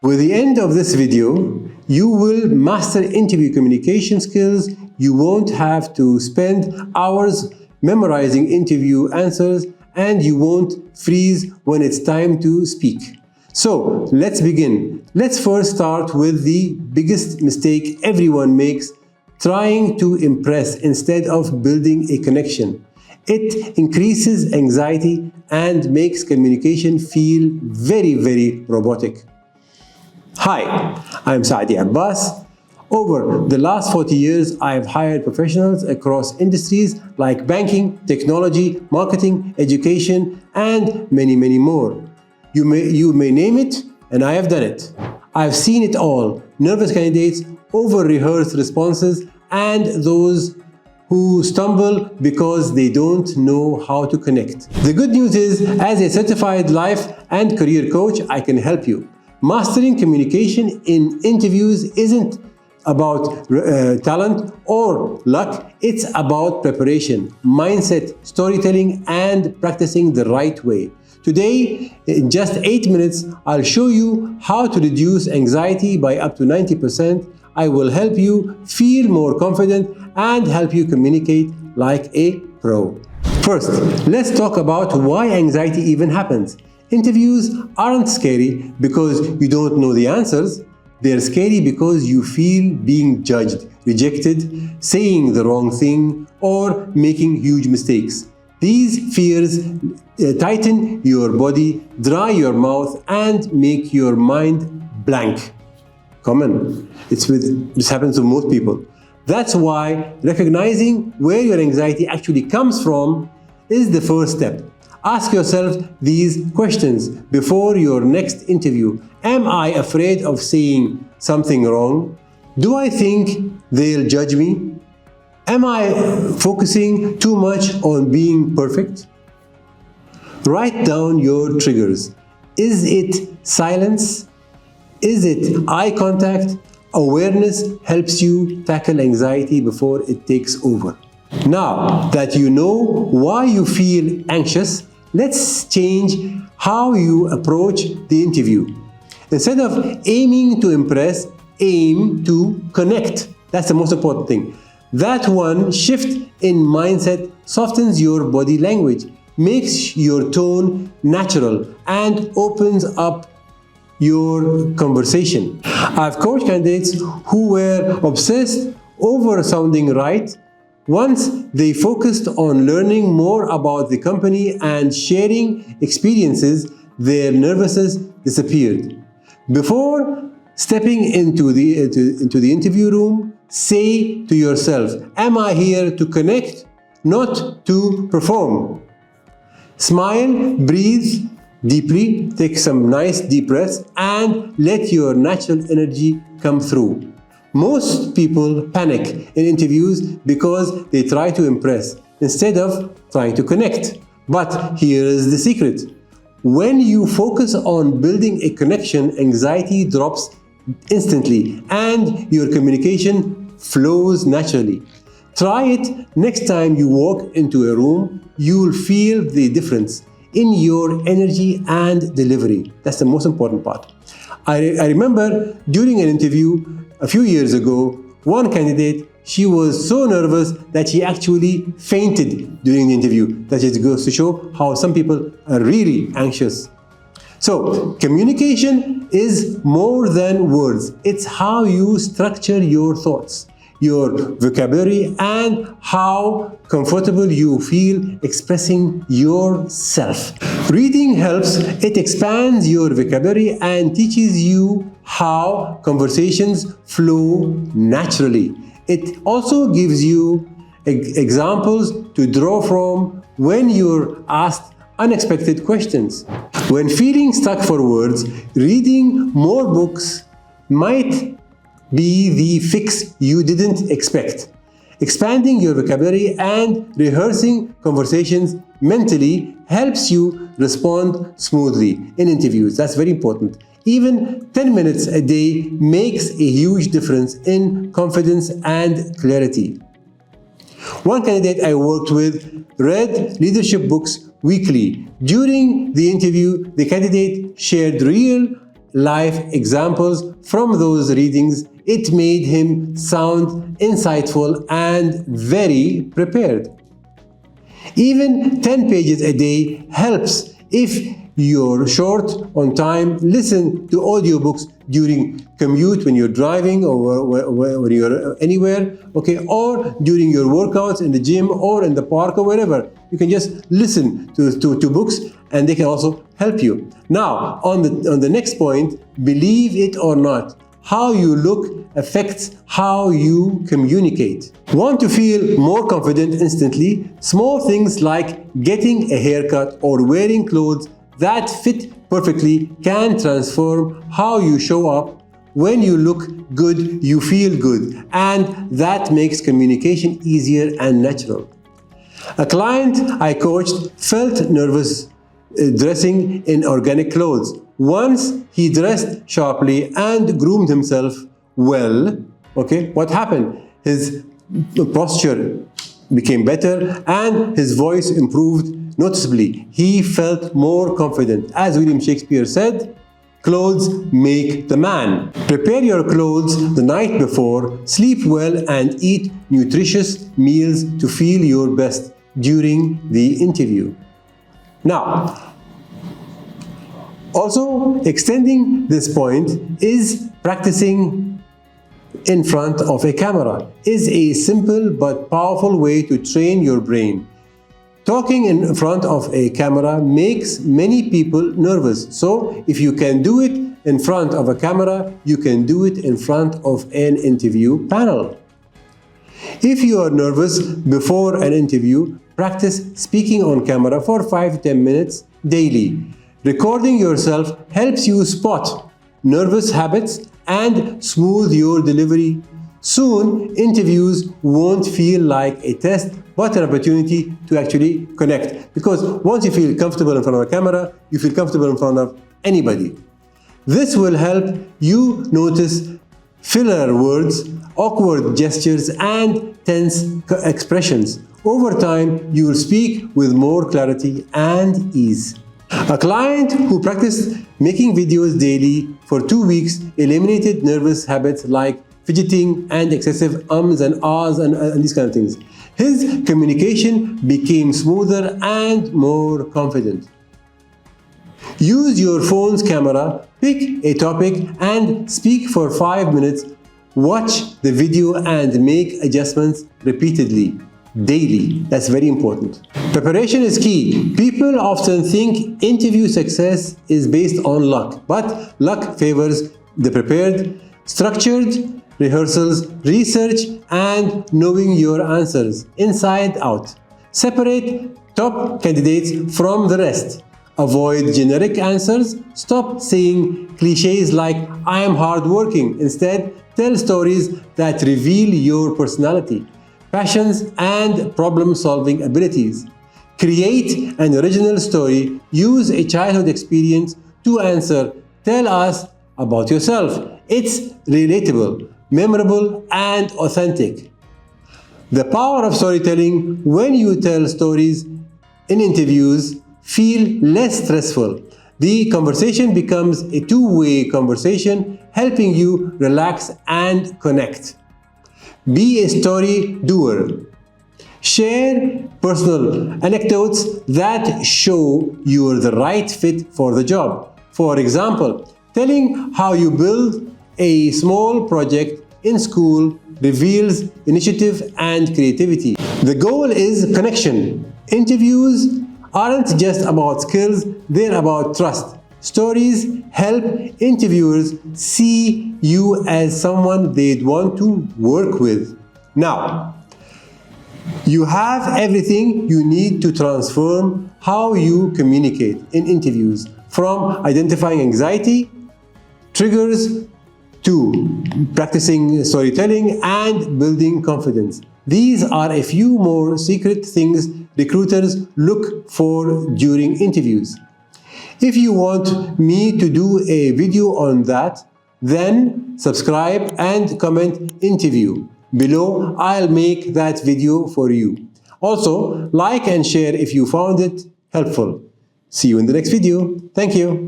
With the end of this video, you will master interview communication skills. You won't have to spend hours memorizing interview answers, and you won't freeze when it's time to speak. So let's begin. Let's first start with the biggest mistake everyone makes: trying to impress instead of building a connection. It increases anxiety and makes communication feel very robotic. Hi, I'm Saad E. Abbas. Over the last 40 years, I've hired professionals across industries like banking, technology, marketing, education, and many more. You may name it, and I have done it. I've seen it all: nervous candidates, over-rehearsed responses, and those who stumble because they don't know how to connect. The good news is, as a certified life and career coach, I can help you. Mastering communication in interviews isn't about talent or luck. It's about preparation, mindset, storytelling, and practicing the right way. Today, in just 8 minutes, I'll show you how to reduce anxiety by up to 90%. I will help you feel more confident and help you communicate like a pro. First, let's talk about why anxiety even happens. Interviews aren't scary because you don't know the answers. They're scary because you feel being judged, rejected, saying the wrong thing, or making huge mistakes. These fears tighten your body, dry your mouth, and make your mind blank. Common. This happens to most people. That's why recognizing where your anxiety actually comes from is the first step. Ask yourself these questions before your next interview. Am I afraid of saying something wrong? Do I think they'll judge me? Am I focusing too much on being perfect? Write down your triggers. Is it silence? Is it eye contact? Awareness helps you tackle anxiety before it takes over. Now that you know why you feel anxious, let's change how you approach the interview. Instead of aiming to impress, aim to connect. That's the most important thing. That one shift in mindset softens your body language, makes your tone natural, and opens up your conversation. I've coached candidates who were obsessed over sounding right. Once they focused on learning more about the company and sharing experiences, their nervousness disappeared. Before stepping into the interview room, say to yourself, am I here to connect, not to perform? Smile, breathe deeply, take some nice deep breaths, and let your natural energy come through. Most people panic in interviews because they try to impress instead of trying to connect. But here is the secret. When you focus on building a connection, anxiety drops instantly and your communication flows naturally. Try it next time you walk into a room. You'll feel the difference in your energy and delivery. That's the most important part. I remember during an interview a few years ago, one candidate, she was so nervous that she actually fainted during the interview. That just goes to show how some people are really anxious. So, communication is more than words. It's how you structure your thoughts, your vocabulary, and how comfortable you feel expressing yourself. Reading helps. It expands your vocabulary and teaches you how conversations flow naturally. It also gives you examples to draw from when you're asked unexpected questions. When feeling stuck for words, reading more books might be the fix you didn't expect. Expanding your vocabulary and rehearsing conversations mentally helps you respond smoothly in interviews. That's very important. Even 10 minutes a day makes a huge difference in confidence and clarity. One candidate I worked with read leadership books weekly. During the interview, the candidate shared real life examples from those readings. It made him sound insightful and very prepared. Even 10 pages a day helps. If you're short on time, listen to audiobooks during commute, when you're driving or when you're anywhere, okay, or during your workouts in the gym or in the park or wherever. You can just listen to books, and they can also help you. Now, on the next point, believe it or not, how you look affects how you communicate. Want to feel more confident instantly? Small things like getting a haircut or wearing clothes that fit perfectly can transform how you show up. When you look good, you feel good, and that makes communication easier and natural. A client I coached felt nervous dressing in organic clothes. Once he dressed sharply and groomed himself well, okay, what happened? His posture became better and his voice improved noticeably. He felt more confident. As William Shakespeare said, clothes make the man. Prepare your clothes the night before, sleep well, and eat nutritious meals to feel your best during the interview. Now, also extending this point is practicing in front of a camera is a simple but powerful way to train your brain. Talking in front of a camera makes many people nervous. So if you can do it in front of a camera, you can do it in front of an interview panel. If you are nervous before an interview, practice speaking on camera for 5 to 10 minutes daily. Recording yourself helps you spot nervous habits and smooth your delivery. Soon, interviews won't feel like a test, but an opportunity to actually connect. Because once you feel comfortable in front of a camera, you feel comfortable in front of anybody. This will help you notice filler words, awkward gestures, and tense expressions. Over time, you will speak with more clarity and ease. A client who practiced making videos daily for 2 weeks eliminated nervous habits like fidgeting and excessive ums and ahs and these kind of things. His communication became smoother and more confident. Use your phone's camera, pick a topic and speak for 5 minutes. Watch the video and make adjustments repeatedly, daily. That's very important. Preparation is key. People often think interview success is based on luck, but luck favors the prepared. Structured rehearsals, research, and knowing your answers inside out. Separate top candidates from the rest. Avoid generic answers. Stop saying cliches like "I am hardworking." Instead, tell stories that reveal your personality, passions, and problem-solving abilities. Create an original story. Use a childhood experience to answer. Tell us about yourself. It's relatable, memorable, and authentic. The power of storytelling: when you tell stories in interviews, feel less stressful. The conversation becomes a two-way conversation, helping you relax and connect. Be a story doer. Share personal anecdotes that show you're the right fit for the job. For example, telling how you build a small project in school reveals initiative and creativity. The goal is connection. Interviews aren't just about skills, they're about trust. Stories help interviewers see you as someone they'd want to work with. Now, you have everything you need to transform how you communicate in interviews, from identifying anxiety, triggers, to practicing storytelling and building confidence. These are a few more secret things recruiters look for during interviews. If you want me to do a video on that, then subscribe and comment interview below. I'll make that video for you. Also, like and share if you found it helpful. See you in the next video. Thank you.